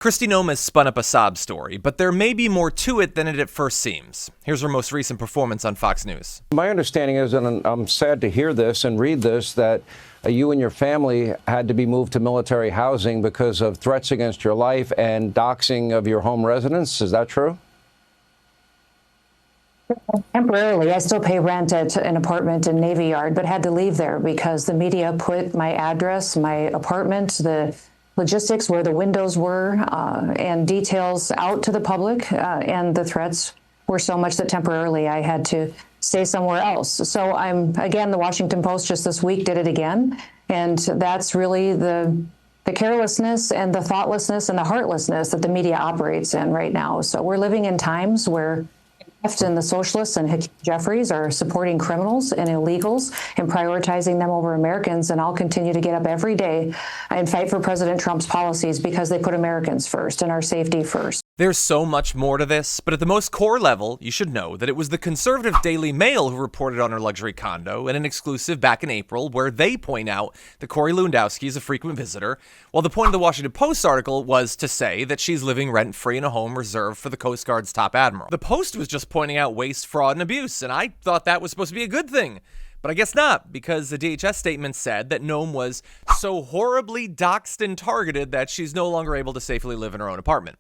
Kristi Noem has spun up a sob story, but there may be more to it than it at first seems. Here's her most recent performance on Fox News. My understanding is, and I'm sad to hear this and read this, that you and your family had to be moved to military housing because of threats against your life and doxing of your home residence. Is that true? Temporarily, I still pay rent at an apartment in Navy Yard, but had to leave there because the media put my address, my apartment, the logistics where the windows were, and details out to the public, and the threats were so much that temporarily I had to stay somewhere else. So again, the Washington Post just this week did it again, and that's really the carelessness and the thoughtlessness and the heartlessness that the media operates in right now. So we're living in times where left and the socialists and Hakeem Jeffries are supporting criminals and illegals and prioritizing them over Americans. And I'll continue to get up every day and fight for President Trump's policies because they put Americans first and our safety first. There's so much more to this, but at the most core level, you should know that it was the conservative Daily Mail who reported on her luxury condo in an exclusive back in April, where they point out that Corey Lewandowski is a frequent visitor, while the point of the Washington Post article was to say that she's living rent-free in a home reserved for the Coast Guard's top admiral. The Post was just pointing out waste, fraud, and abuse, and I thought that was supposed to be a good thing. But I guess not, because the DHS statement said that Noem was so horribly doxxed and targeted that she's no longer able to safely live in her own apartment.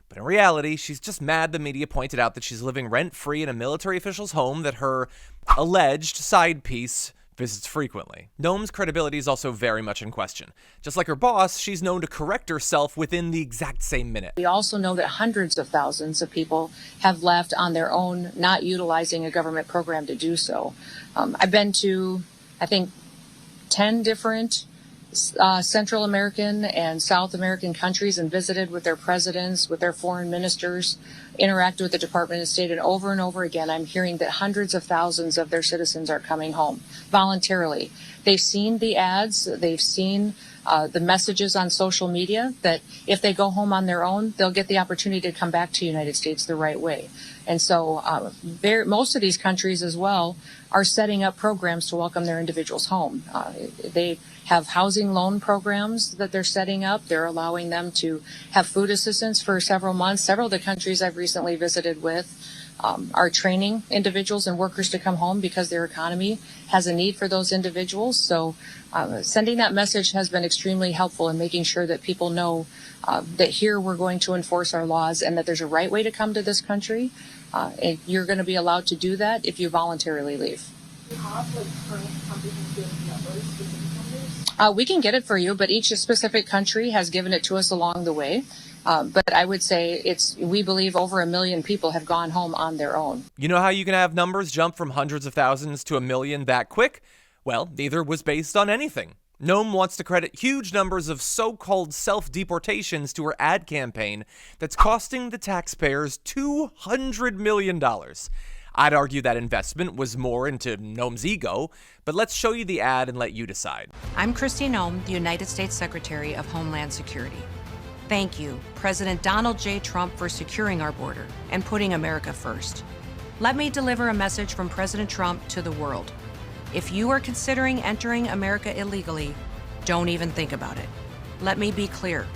But in reality, she's just mad the media pointed out that she's living rent-free in a military official's home that her alleged side piece visits frequently. Noem's credibility is also very much in question. Just like her boss, she's known to correct herself within the exact same minute. We also know that hundreds of thousands of people have left on their own, not utilizing a government program to do so. I've been to, I think, 10 different Central American and South American countries and visited with their presidents, with their foreign ministers, interacted with the Department of State, and over again, I'm hearing that hundreds of thousands of their citizens are coming home voluntarily. They've seen the ads, they've seen the messages on social media that if they go home on their own, they'll get the opportunity to come back to the United States the right way. And so most of these countries as well are setting up programs to welcome their individuals home. They have housing loan programs that they're setting up. They're allowing them to have food assistance for several months. Several of the countries I've recently visited with are training individuals and workers to come home because their economy has a need for those individuals. So sending that message has been extremely helpful in making sure that people know that here we're going to enforce our laws and that there's a right way to come to this country. And you're going to be allowed to do that if you voluntarily leave. Do you have current comprehensive numbers, specific numbers? We can get it for you, but each specific country has given it to us along the way. But I would say we believe over 1 million people have gone home on their own. You know how you can have numbers jump from hundreds of thousands to 1 million that quick? Well, neither was based on anything. Noem wants to credit huge numbers of so-called self-deportations to her ad campaign that's costing the taxpayers $200 million. I'd argue that investment was more into Noem's ego, but let's show you the ad and let you decide. I'm Kristi Noem, the United States Secretary of Homeland Security. Thank you, President Donald J. Trump, for securing our border and putting America first. Let me deliver a message from President Trump to the world. If you are considering entering America illegally, don't even think about it. Let me be clear.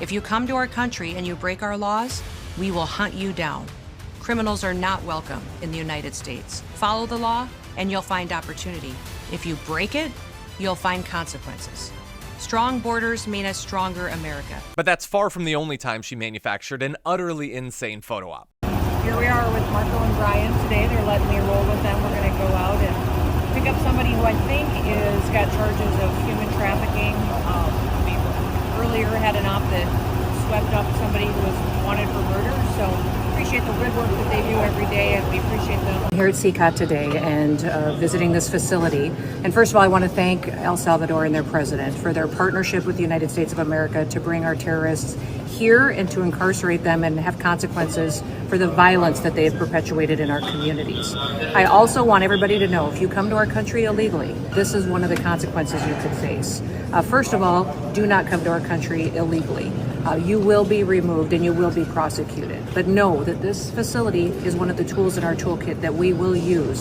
If you come to our country and you break our laws, we will hunt you down. Criminals are not welcome in the United States. Follow the law and you'll find opportunity. If you break it, you'll find consequences. Strong borders mean a stronger America. But that's far from the only time she manufactured an utterly insane photo op. Here we are with Marco and Brian today. They're letting me roll with them. We're going to go out and pick up somebody who I think is got charges of human trafficking. We earlier had an op that swept up somebody who was wanted for murder. So appreciate the good work that they do every day, and we appreciate them. Here at CCOT today and visiting this facility. And first of all, I want to thank El Salvador and their president for their partnership with the United States of America to bring our terrorists here and to incarcerate them and have consequences for the violence that they have perpetuated in our communities. I also want everybody to know, if you come to our country illegally, this is one of the consequences you could face. First of all, do not come to our country illegally. You will be removed and you will be prosecuted. But know that this facility is one of the tools in our toolkit that we will use.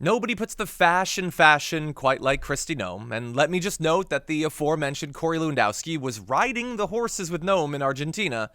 Nobody puts the fashion quite like Kristi Noem, and let me just note that the aforementioned Corey Lewandowski was riding the horses with Noem in Argentina.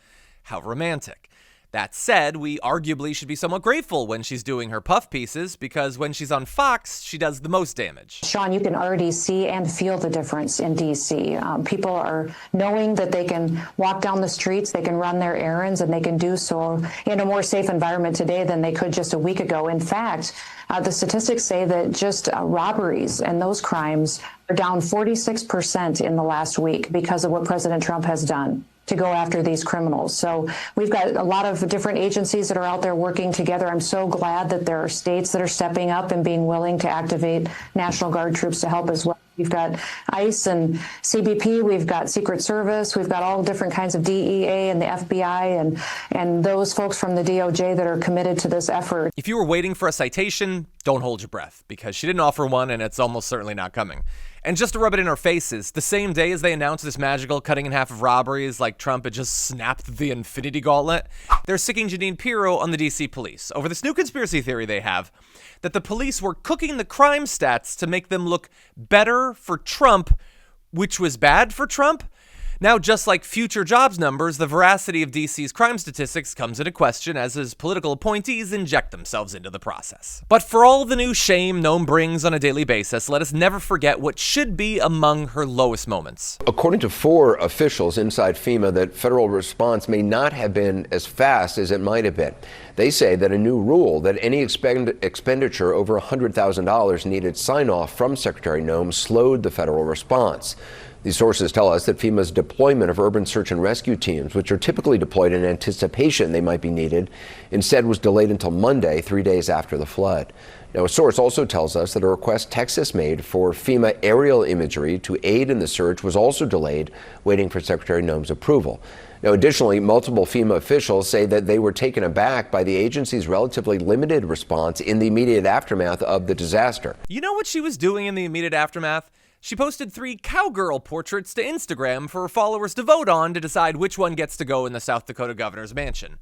How romantic. That said, we arguably should be somewhat grateful when she's doing her puff pieces, because when she's on Fox, she does the most damage. Sean, you can already see and feel the difference in D.C. People are knowing that they can walk down the streets, they can run their errands, and they can do so in a more safe environment today than they could just a week ago. In fact, the statistics say that just robberies and those crimes are down 46% in the last week because of what President Trump has done to go after these criminals. So we've got a lot of different agencies that are out there working together. I'm so glad that there are states that are stepping up and being willing to activate National Guard troops to help as well. We've got ICE and CBP, we've got Secret Service, we've got all different kinds of DEA and the FBI and those folks from the DOJ that are committed to this effort. If you were waiting for a citation, don't hold your breath, because she didn't offer one and it's almost certainly not coming. And just to rub it in our faces, the same day as they announced this magical cutting in half of robberies like Trump had just snapped the infinity gauntlet, they're sicking Jeanine Pirro on the DC police over this new conspiracy theory they have that the police were cooking the crime stats to make them look better for Trump, which was bad for Trump. Now, just like future jobs numbers, the veracity of DC's crime statistics comes into question as his political appointees inject themselves into the process. But for all the new shame Noem brings on a daily basis, let us never forget what should be among her lowest moments. According to 4 officials inside FEMA, that federal response may not have been as fast as it might have been. They say that a new rule that any expenditure over $100,000 needed sign-off from Secretary Noem slowed the federal response. These sources tell us that FEMA's deployment of urban search and rescue teams, which are typically deployed in anticipation they might be needed, instead was delayed until Monday, 3 days after the flood. Now, a source also tells us that a request Texas made for FEMA aerial imagery to aid in the search was also delayed, waiting for Secretary Noem's approval. Now, additionally, multiple FEMA officials say that they were taken aback by the agency's relatively limited response in the immediate aftermath of the disaster. You know what she was doing in the immediate aftermath? She posted 3 cowgirl portraits to Instagram for her followers to vote on to decide which one gets to go in the South Dakota governor's mansion.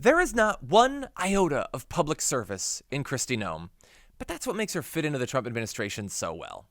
There is not one iota of public service in Kristi Noem, but that's what makes her fit into the Trump administration so well.